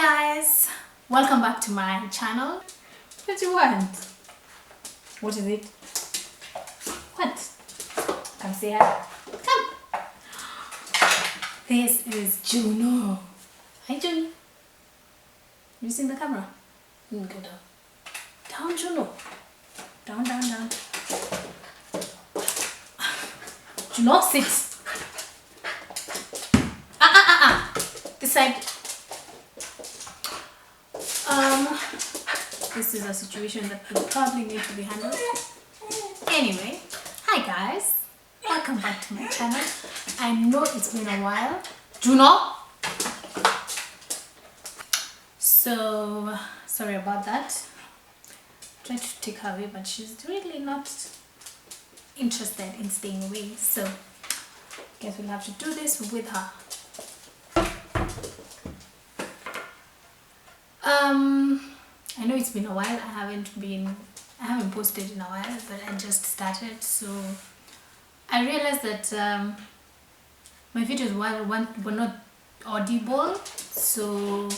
Guys, welcome back to my channel. What do you want? What is it? What? Come say hi. Come. This is Juno. Hi Juno. You seen the camera? Go down. Down, Juno. Down, down, down. Juno, sit. This side. This is a situation that will probably need to be handled. Anyway, hi guys, welcome back to my channel. I know it's been a while. Juno. So sorry about that. Tried to take her away, but she's really not interested in staying away. So guess we'll have to do this with her. I know it's been a while. I haven't posted in a while, but I just started, so I realized that my videos were not audible, so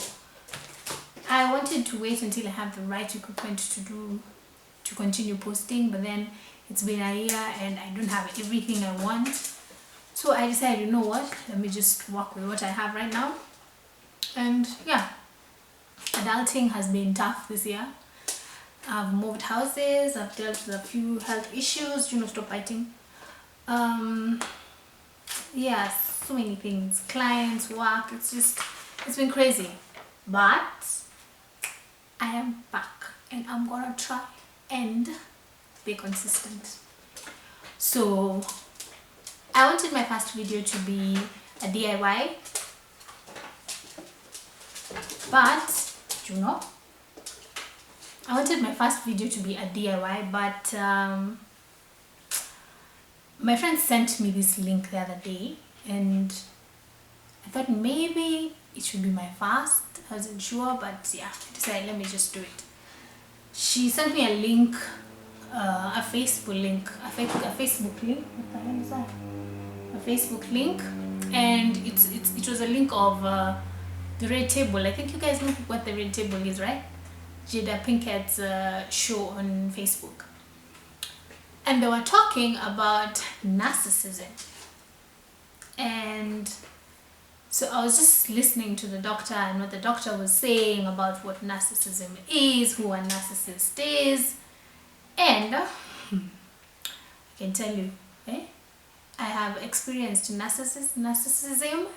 I wanted to wait until I have the right equipment to continue posting, but then it's been a year and I don't have everything I want, so I decided, you know what, let me just work with what I have right now. And yeah, adulting has been tough this year. I've moved houses, I've dealt with a few health issues. You know, stop biting. Yeah, so many things, clients, work, it's been crazy, but I am back and I'm gonna try and be consistent. So I wanted my first video to be a DIY, but you know, I wanted my first video to be a DIY, but my friend sent me this link the other day and I thought maybe it should be my first. I wasn't sure, but yeah, I decided let me just do it. She sent me a link, a Facebook link, what the hell is that? A Facebook link, and it was a link of the Red Table. I think you guys know what the Red Table is, right? Jada Pinkett's show on Facebook. And they were talking about narcissism. And so I was just listening to the doctor and what the doctor was saying about what narcissism is, who a narcissist is. And I can tell you, I have experienced narcissism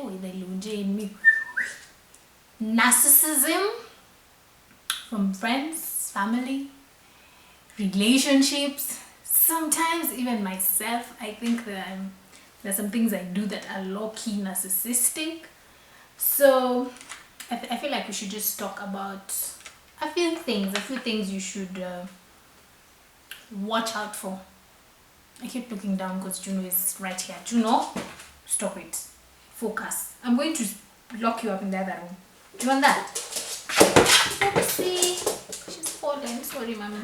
with the lunge in me. Narcissism from friends, family, relationships, sometimes even myself. I think that there's some things I do that are low-key narcissistic. So I feel like we should just talk about a few things you should watch out for. I keep looking down because Juno is right here. Juno, stop it. Focus. I'm going to lock you up in the other room. Do you want that? Oopsie. She's fallen. Sorry, mommy.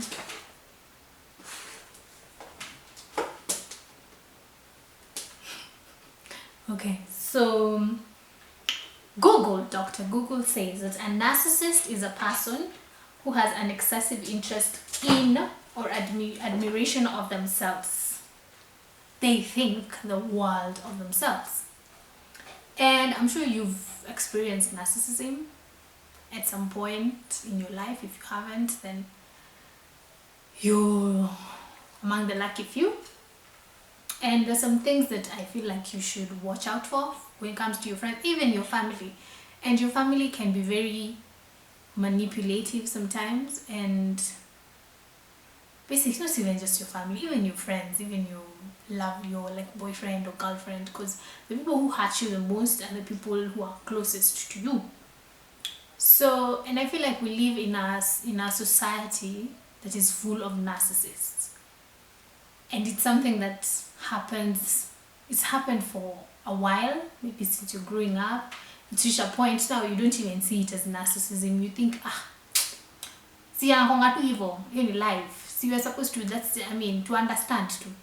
Okay, so Dr. Google says that a narcissist is a person who has an excessive interest in or admiration of themselves. They think the world of themselves. And I'm sure you've experienced narcissism at some point in your life. If you haven't, then you're among the lucky few. And there's some things that I feel like you should watch out for when it comes to your friends, even your family. And your family can be very manipulative sometimes, and basically not even just your family, even your friends, even your like boyfriend or girlfriend, because the people who hurt you the most are the people who are closest to you. So, and I feel like we live in a society that is full of narcissists, and it's something that happens. It's happened for a while, maybe since you're growing up. It's reached a point now you don't even see it as narcissism. You think, see, I'm too evil in life. See, you're supposed to. To understand too.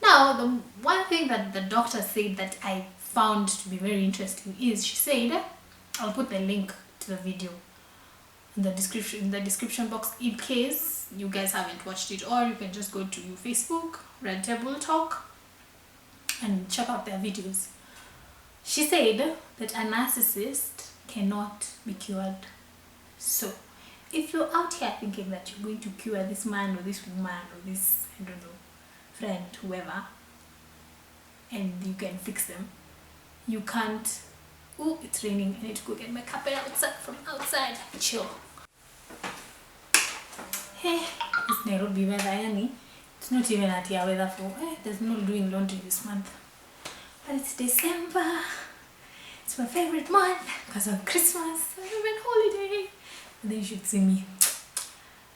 Now, the one thing that the doctor said that I found to be very interesting is she said I'll put the link to the video in the description box in case you guys haven't watched it, or you can just go to Facebook, Red Table Talk, and check out their videos. She said that a narcissist cannot be cured. So if you're out here thinking that you're going to cure this man or this woman or this, I don't know, friend, whoever, and you can fix them, you can't. Oh, it's raining. I need to go get my carpet outside from outside. Chill. Hey, it's Nairobi weather, yani. It's not even at your weather for. There's no doing laundry this month. But it's December. It's my favorite month because of Christmas. I'm on holiday. And then you should see me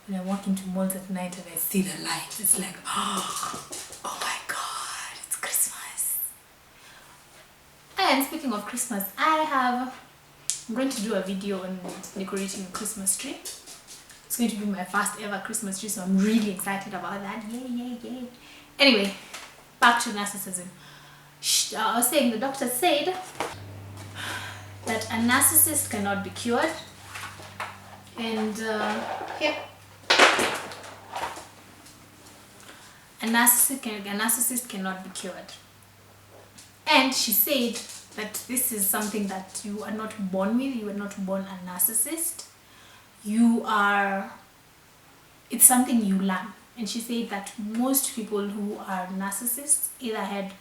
when I walk into malls at night and I see the lights. It's like, oh my God, it's Christmas. And speaking of Christmas, I'm going to do a video on decorating a Christmas tree. It's going to be my first ever Christmas tree, so I'm really excited about that. Yay. Anyway, back to narcissism. I was saying the doctor said that a narcissist cannot be cured. And here, a narcissist cannot be cured. And she said that this is something that you are not born with. You are not born a narcissist. It's something you learn. And she said that most people who are narcissists either had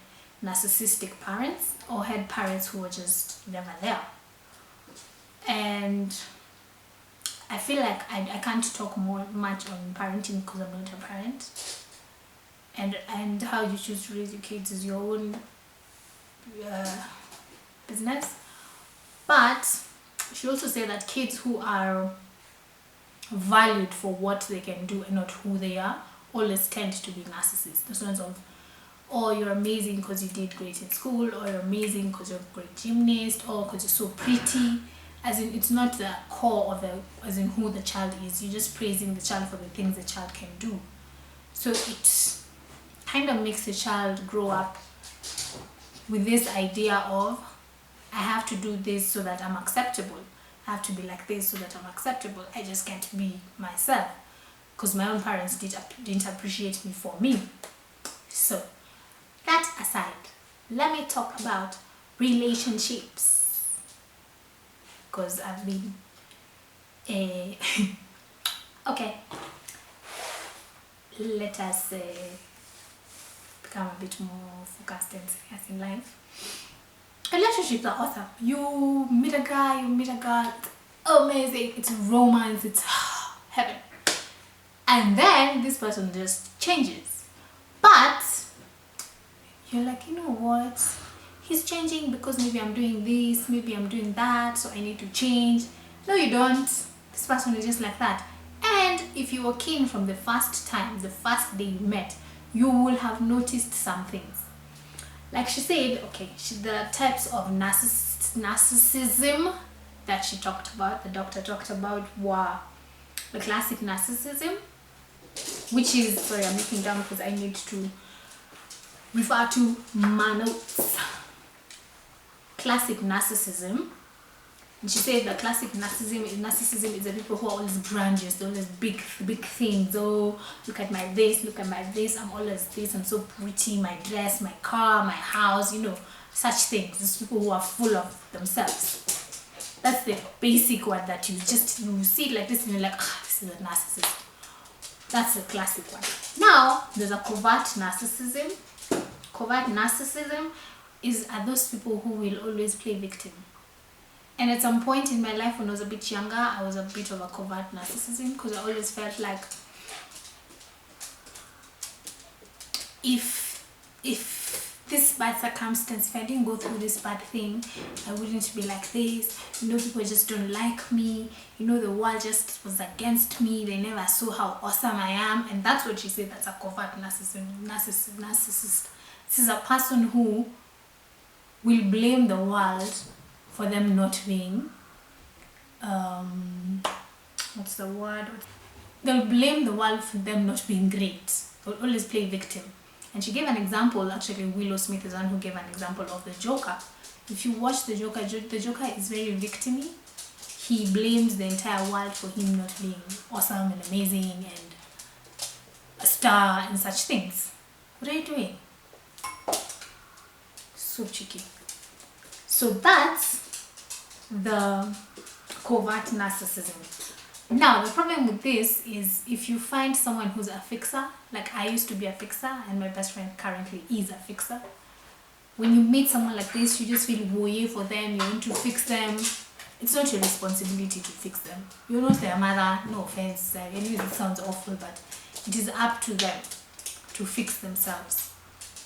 narcissistic parents or had parents who were just never there. And I feel like I can't talk much on parenting because I'm not a parent. And how you choose to raise your kids is your own business. But she also said that kids who are valued for what they can do and not who they are always tend to be narcissists. The sense of, oh, you're amazing because you did great in school, or you're amazing because you're a great gymnast, or because you're so pretty. As in, it's not the core of as in who the child is. You're just praising the child for the things the child can do. So it kind of makes the child grow up with this idea of, I have to do this so that I'm acceptable. I have to be like this so that I'm acceptable. I just can't be myself because my own parents didn't appreciate me for me. So that aside, let me talk about relationships. Because I've been okay, let us become a bit more focused and serious in life. Relationships are awesome. You meet a guy, you meet a girl, it's amazing, it's romance, it's heaven. And then this person just changes. But you're like, you know what? He's changing because maybe I'm doing this, maybe I'm doing that, so I need to change. No, you don't. This person is just like that. And if you were keen from the first time, the first day you met, you will have noticed some things. Like she said, okay, the types of narcissism that she talked about, the doctor talked about, were the classic narcissism, which is, sorry, I'm looking down because I need to refer to my notes. Classic narcissism. And she said that classic narcissism is the people who are always grandiose, they're always big things. Oh, look at my this, look at my this, I'm always this, I'm so pretty, my dress, my car, my house, you know, such things. These people who are full of themselves. That's the basic one that you see it like this and you're like, this is a narcissist. That's the classic one. Now, there's a covert narcissism. Covert narcissism are those people who will always play victim. And at some point in my life when I was a bit younger, I was a bit of a covert narcissism because I always felt like if this bad circumstance, if I didn't go through this bad thing, I wouldn't be like this. You know, people just don't like me. You know, the world just was against me. They never saw how awesome I am. And that's what she said, that's a covert narcissist. This is a person who will blame the world for them not being, what's the word? They'll blame the world for them not being great. They'll always play victim. And she gave an example, actually Willow Smith is one who gave an example of the Joker. If you watch the Joker is very victim-y. He blames the entire world for him not being awesome and amazing and a star and such things. What are you doing? So cheeky. So that's the covert narcissism. Now, the problem with this is if you find someone who's a fixer, like I used to be a fixer and my best friend currently is a fixer. When you meet someone like this, you just feel woye for them, you want to fix them. It's not your responsibility to fix them. You're not their mother, no offense. I know it sounds awful, but it is up to them to fix themselves.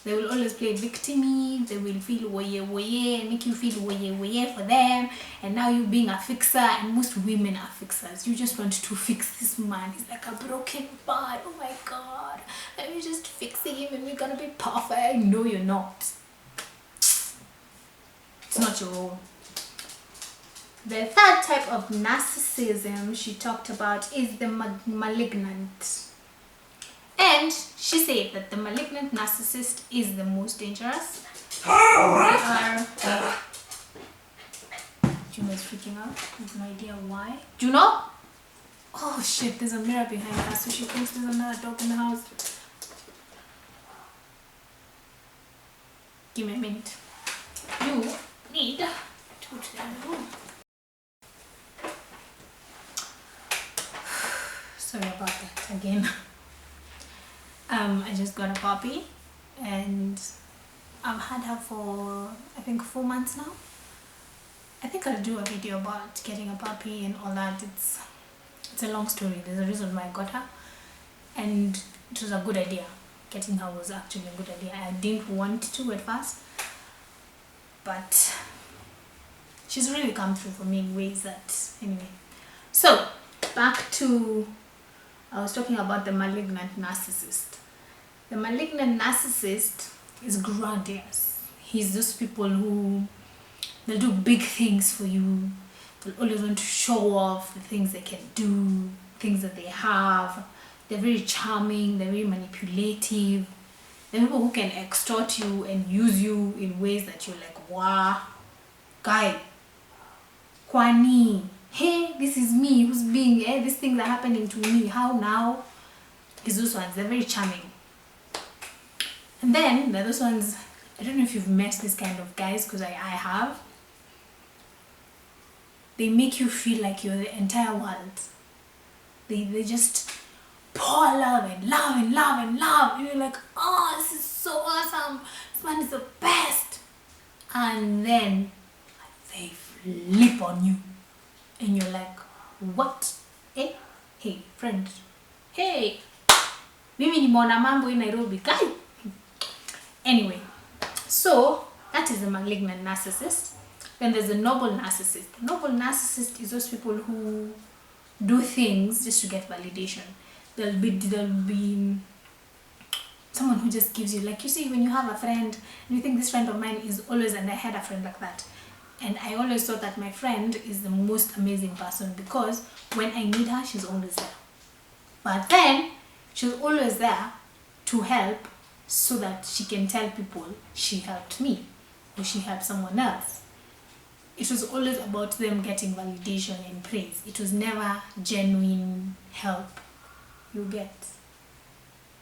They will always play victim-y, they will feel woye, make you feel woye for them, and now you being a fixer, and most women are fixers. You just want to fix this man. He's like a broken part. Oh my god, let me just fix him and we're gonna be perfect. No, you're not. It's not your role. The third type of narcissism she talked about is the malignant. And she said that the malignant narcissist is the most dangerous. Juno is freaking out. I have no idea why. Juno? Oh shit, there's a mirror behind her, so she thinks there's another dog in the house. Give me a minute. You need to go to the other room. Sorry about that again. I just got a puppy and I've had her for I think 4 months now. I think I'll do a video about getting a puppy and all that. It's a long story. There's a reason why I got her, and it was a good idea. Getting her was actually a good idea. I didn't want to at first, but she's really come through for me in ways that anyway. So back to, I was talking about the malignant narcissist. The malignant narcissist is grandiose. He's those people who, they'll do big things for you. They'll always want to show off the things they can do, things that they have. They're very charming, they're very manipulative. They're people who can extort you and use you in ways that you're like, wow, guy, kwani, hey, this is me who's being, these things are happening to me, how now? It's those ones, they're very charming. And then there are those ones, I don't know if you've met this kind of guys, because I have. They make you feel like you're the entire world. They just pour love and love and love and love. And you're like, oh, this is so awesome. This man is the best. And then they flip on you. And you're like, what? Hey, friend. Hey, mimi nimeona mambo in Nairobi. Guy. Anyway, so that is the malignant narcissist. Then there's the noble narcissist. The noble narcissist is those people who do things just to get validation. There'll be someone who just gives you, like, you see, when you have a friend and you think this friend of mine is always, and I had a friend like that, and I always thought that my friend is the most amazing person because when I need her, she's always there. But then she's always there to help so that she can tell people she helped me or she helped someone else. It was always about them getting validation and praise. It was never genuine help. You get.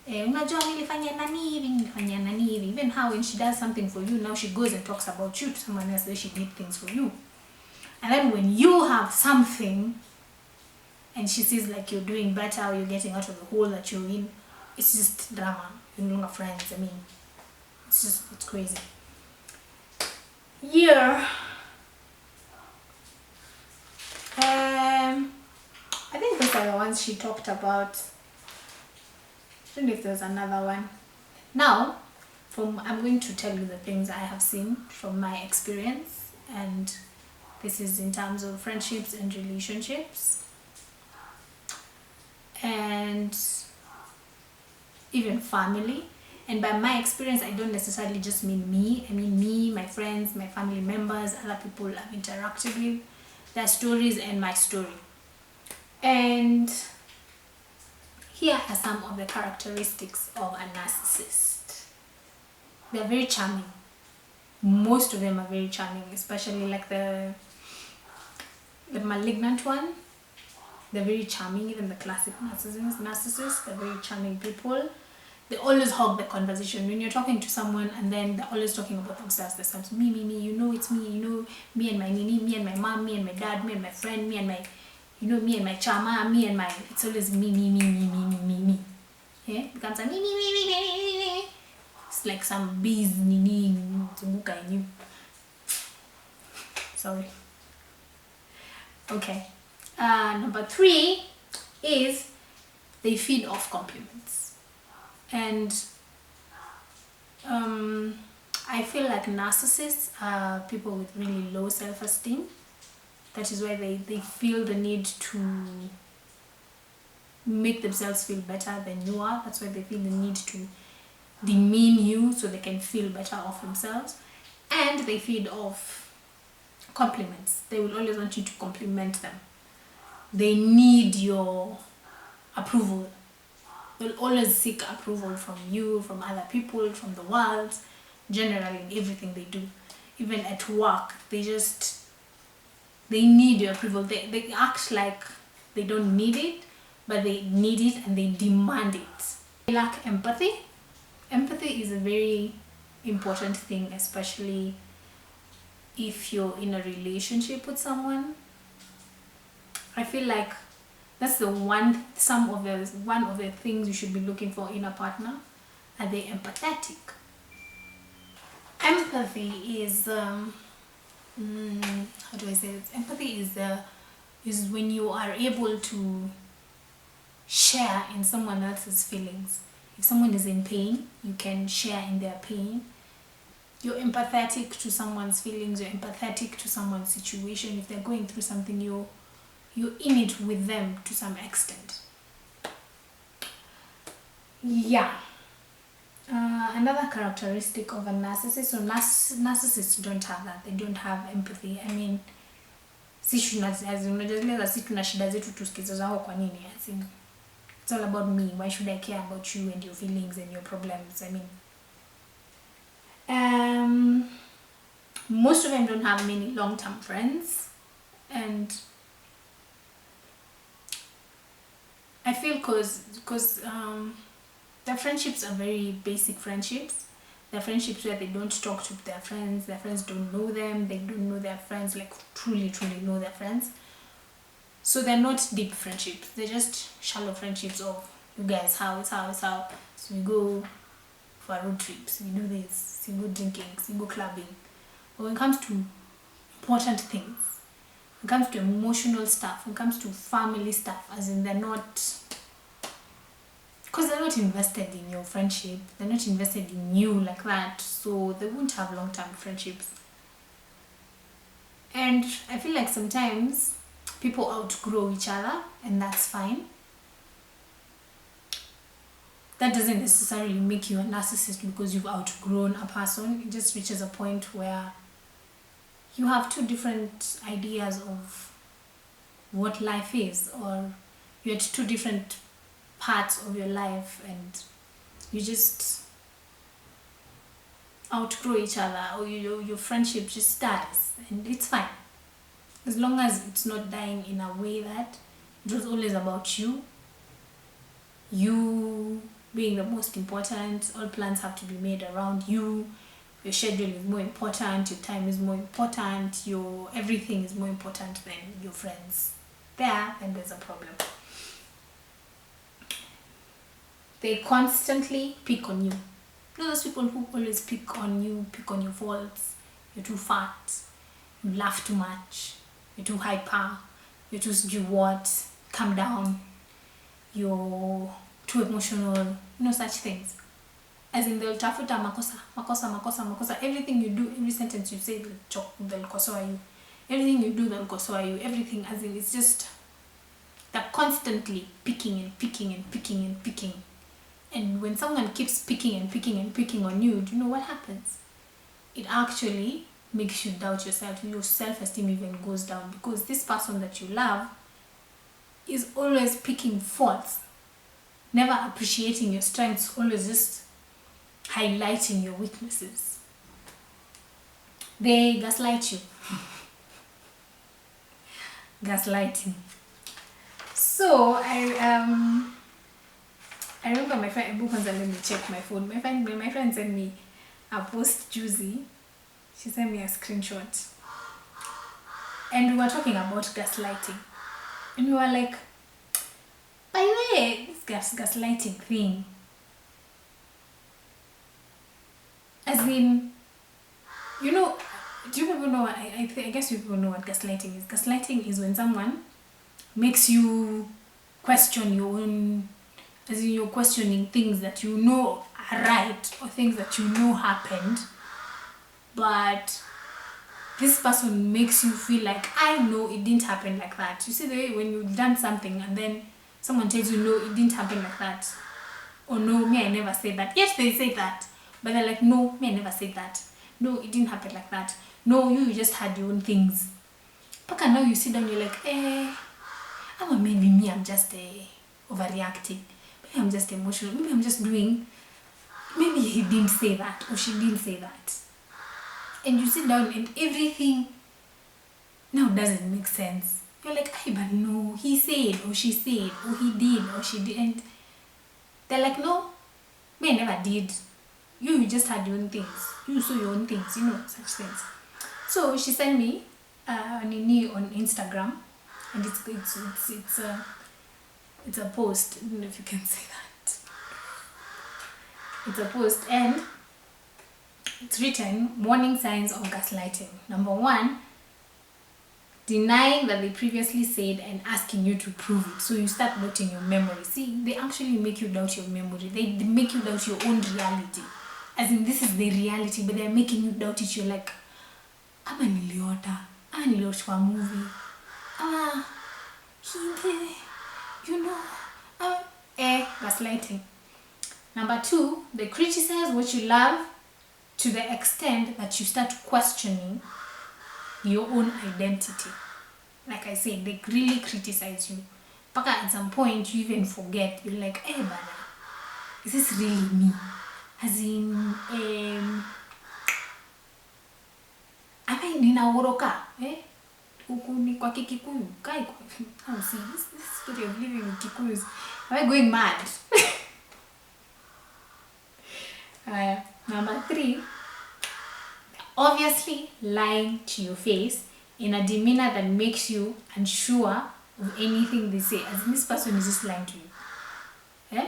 Unajua nilifanya nani hivi, nilifanya nani hivi. Even how when she does something for you, now she goes and talks about you to someone else that she did things for you. And then when you have something and she sees like you're doing better or you're getting out of the hole that you're in, it's just drama. You're no longer friends. I mean, it's crazy. Yeah. I think those are the ones she talked about. I don't know if there's another one. Now, I'm going to tell you the things I have seen from my experience, and this is in terms of friendships and relationships, and even family. And by my experience, I don't necessarily just mean me. I mean me, my friends, my family members, other people I've interacted with, their stories and my story. And here are some of the characteristics of a narcissist. They're very charming. Most of them are very charming, especially like the malignant one. They're very charming. Even the classic narcissists, they're very charming people. They always hog the conversation. When you're talking to someone and then they're always talking about themselves, there's times me, you know, it's me, you know, me and my nini, me and my mom, me and my dad, me and my friend, me and my, you know, me and my chama, me and my, it's always me. Yeah, it becomes a me. It's like some bees, nini, you. Sorry. Okay. Number 3 is they feed off compliments. And I feel like narcissists are people with really low self-esteem. That is why they feel the need to make themselves feel better than you are. That's why they feel the need to demean you so they can feel better of themselves. And they feed off compliments. They will always want you to compliment them. They need your approval. They'll always seek approval from you, from other people, from the world, generally in everything they do. Even at work, they need your approval. They act like they don't need it, but they need it and they demand it. They lack empathy. Empathy is a very important thing, especially if you're in a relationship with someone. I feel like that's one of the things you should be looking for in a partner. Are they empathetic? Empathy is how do I say it? Empathy is when you are able to share in someone else's feelings. If someone is in pain, you can share in their pain. You're empathetic to someone's feelings, you're empathetic to someone's situation. If they're going through something, you're in it with them to some extent. Yeah. Another characteristic of a narcissist, so narcissists don't have that. They don't have empathy. I mean, it's all about me. Why should I care about you and your feelings and your problems? I mean, most of them don't have many long-term friends, and I feel because their friendships are very basic friendships. They're friendships where they don't talk to their friends don't know them, they don't know their friends, like truly know their friends. So they're not deep friendships, they're just shallow friendships of, you guys, how. So we go for road trips, we do this, we go drinking, we go clubbing. But when it comes to important things, when it comes to emotional stuff, when it comes to family stuff, as in they're not, because they're not invested in your friendship, they're not invested in you like that, so they won't have long-term friendships. And I feel like sometimes people outgrow each other, and that's fine. That doesn't necessarily make you a narcissist because you've outgrown a person. It just reaches a point where you have two different ideas of what life is, or you're at two different parts of your life and you just outgrow each other, or your friendship just dies, and it's fine. As long as it's not dying in a way that it was always about you being the most important, all plans have to be made around you, your schedule is more important, your time is more important, your everything is more important than your friends. Then there's a problem. They constantly pick on you. You know those people who always pick on you, pick on your faults. You're too fat, you laugh too much, you're too hyper, you're too what, calm down, you're too emotional, you know, such things. As in, they'll tafuta makosa. Everything you do, every sentence you say, they'll kosoa you. Everything you do, they'll kosoa you. Everything, as in, it's just, they're constantly picking. And when someone keeps picking on you, do you know what happens? It actually makes you doubt yourself. Your self-esteem even goes down, because this person that you love is always picking faults, never appreciating your strengths, always just highlighting your weaknesses. They gaslight you. Gaslighting. So I remember my friend, let me check my phone. My friend sent me a post juicy. She sent me a screenshot. And we were talking about gaslighting. And we were like, by the way, this gaslighting thing. As in, you know, do you people know what, I guess you people know what gaslighting is. Gaslighting is when someone makes you question your own, as in you're questioning things that you know are right or things that you know happened, but this person makes you feel like, I know it didn't happen like that. You see the way when you've done something and then someone tells you, no, it didn't happen like that. Or no, me, I never said that. Yes, they say that. But they're like, no, me, I never said that. No, it didn't happen like that. No, you just had your own things. But now you sit down, you're like, maybe me, I'm just overreacting. Maybe I'm just emotional. Maybe I'm just doing, maybe he didn't say that or she didn't say that. And you sit down and everything now doesn't make sense. You're like, but no, he said or she said or he did or she didn't. They're like, no, me, I never did. You just had your own things. You saw your own things, you know, such things. So she sent me on Instagram, and it's a post. I don't know if you can say that. It's a post, and it's written, warning signs of gaslighting. Number 1, denying that they previously said and asking you to prove it. So you start doubting your memory. See, they actually make you doubt your memory. They make you doubt your own reality. As in, this is the reality, but they're making you doubt it. You're like, ama niliota, niliotwa movie, you know, gaslighting. Number 2, they criticize what you love to the extent that you start questioning your own identity. Like I said, they really criticize you. But at some point, you even forget. You're like, bana, is this really me? As in, am I ninaoroka? Huku ni kwa Kikuyu. See, this story of living with Kikuyus. Am I going mad? Number 3, obviously lying to your face in a demeanor that makes you unsure of anything they say. As in, this person is just lying to you.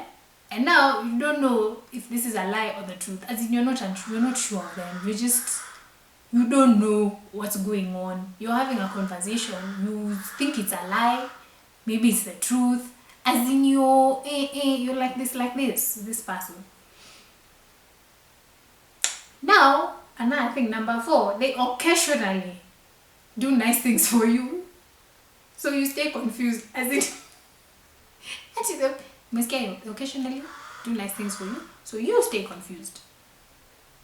And now you don't know if this is a lie or the truth. As in, you're not sure of them. You don't know what's going on. You're having a conversation. You think it's a lie. Maybe it's the truth. As in, you're like this person. Now, another thing, number 4, they occasionally do nice things for you. So you stay confused. As in, they occasionally do nice things for you. So you stay confused.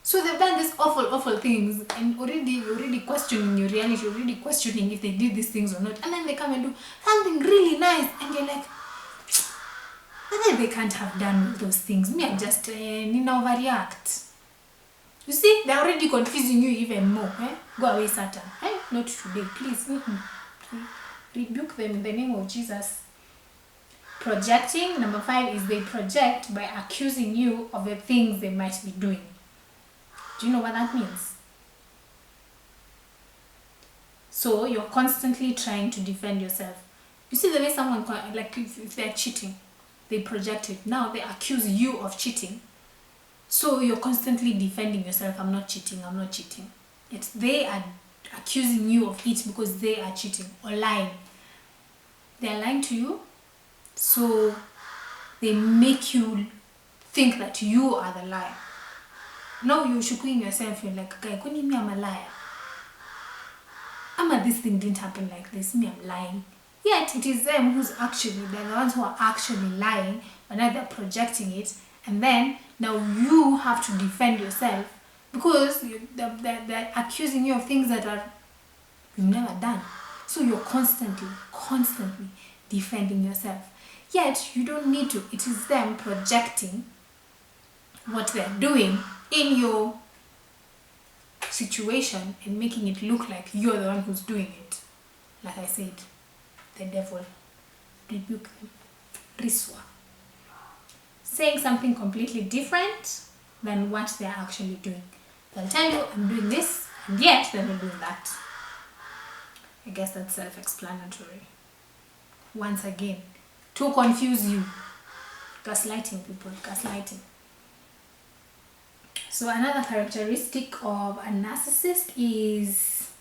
So they've done these awful things, and you're already questioning your reality. You're already questioning if they did these things or not. And then they come and do something really nice, and you're like, but they can't have done those things. Me, I'm just overreact. You see, they're already confusing you even more. Go away, Satan. Not today, please. Rebuke them in the name of Jesus. Projecting. Number 5 is they project by accusing you of the things they might be doing. Do you know what that means? So you're constantly trying to defend yourself. You see the way someone, like if they're cheating, they project it. Now they accuse you of cheating. So you're constantly defending yourself. I'm not cheating. Yet they are accusing you of it because they are cheating or lying. They're lying to you. So they make you think that you are the liar. Now you're shuking yourself. You're like, okay, couldn't me, I'm a liar. This thing didn't happen like this. Me, I'm lying. Yet it is them they're the ones who are actually lying, but now they're projecting it. And then now you have to defend yourself because they're accusing you of things that you've never done. So you're constantly defending yourself. Yet you don't need to. It is them projecting what they're doing in your situation and making it look like you're the one who's doing it. Like I said, the devil. Rebuke them. Riswa. Saying something completely different than what they're actually doing. They'll tell you, I'm doing this, and yet they're not doing that. I guess that's self-explanatory. Once again, to confuse you. Gaslighting people, gaslighting. So another characteristic of a narcissist is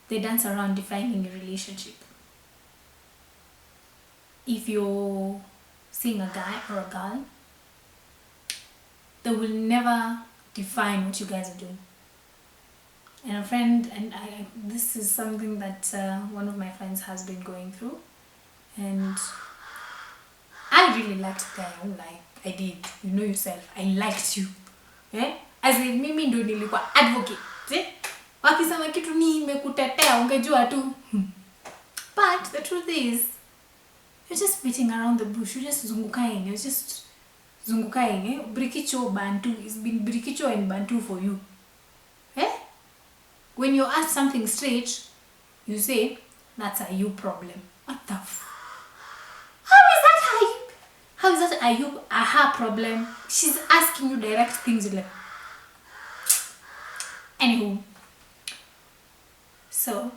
they dance around defining a relationship. If you're seeing a guy or a girl, they will never define what you guys are doing. And a friend, and this is something that one of my friends has been going through, and I really liked the guy. Like, I did. You know yourself. I liked you. Eh? As in, mimi ndo nilikuwa advocate. Eh? Wakisema kitu nimekutetea ungejua tu. But the truth is, you're just beating around the bush. You're just zungukaing. You're just zungukaing. Eh? Brikicho Bantu. It's been Brikicho and Bantu for you. Eh? When you ask something straight, you say, that's a you problem. What the f? How is that a her problem? She's asking you direct things. You're like, anywho. So,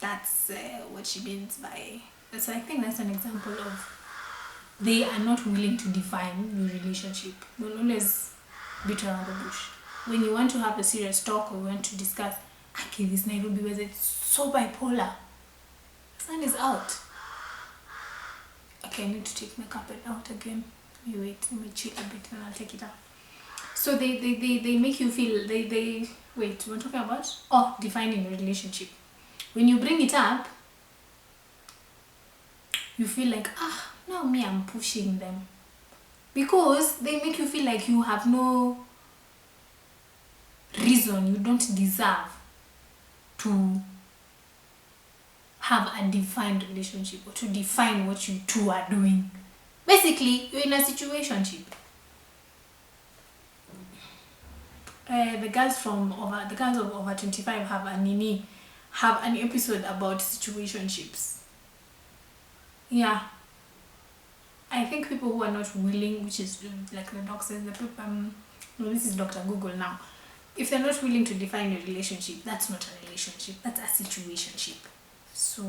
that's what she means by... So I think that's an example of they are not willing to define your relationship. They'll always beat around the bush. When you want to have a serious talk or you want to discuss, okay, this Nairobi weather, it's so bipolar. The sun is out. Okay, I need to take my carpet out again. You wait, let me chill a bit and I'll take it out. So they make you feel, wait, we're talking about? Oh, defining a relationship. When you bring it up, you feel like, now me, I'm pushing them. Because they make you feel like you have no reason, you don't deserve to have a defined relationship or to define what you two are doing. Basically, you're in a situationship. The girls of over 25 have an episode about situationships. Yeah. I think people who are not willing, which is like the doc says, the people, no, this is Dr. Google now. If they're not willing to define a relationship, that's not a relationship, that's a situationship. So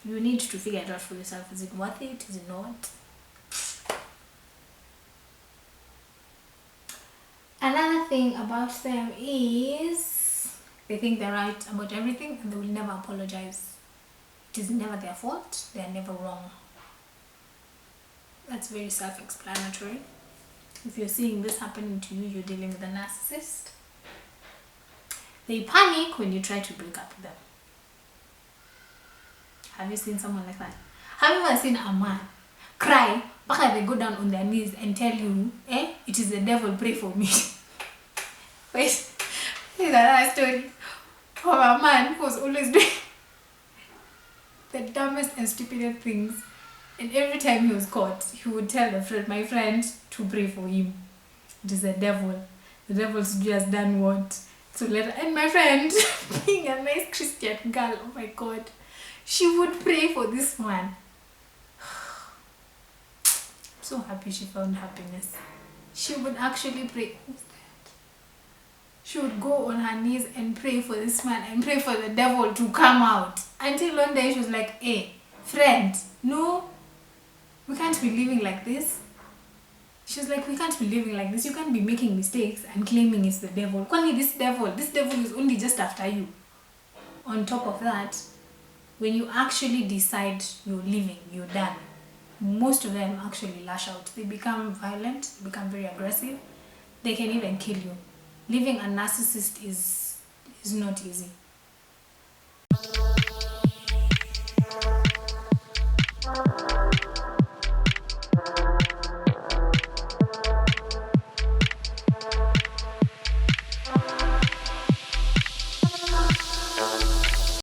you need to figure it out for yourself. Is it worth it? Is it not? Another thing about them is they think they're right about everything and they will never apologize. It is never their fault. They are never wrong. That's very self-explanatory. If you're seeing this happening to you, you're dealing with a narcissist. They panic when you try to break up with them. Have you seen someone like that? Have you ever seen a man cry, but they go down on their knees and tell you, it is the devil, pray for me? Wait, here's another story of a man who was always doing the dumbest and stupidest things. And every time he was caught, he would tell my friend to pray for him. It is the devil. The devil's just done what? So and my friend, being a nice Christian girl, oh my God, she would pray for this man. I'm so happy she found happiness. She would actually pray. Who's that? She would go on her knees and pray for this man and pray for the devil to come out. Until one day she was like, hey, friend, no, we can't be living like this. She was like, we can't be living like this. You can't be making mistakes and claiming it's the devil. Kwani this devil is only just after you. On top of that, when you actually decide you're leaving, you're done, most of them actually lash out. They become violent, they become very aggressive. They can even kill you. Living a narcissist is not easy.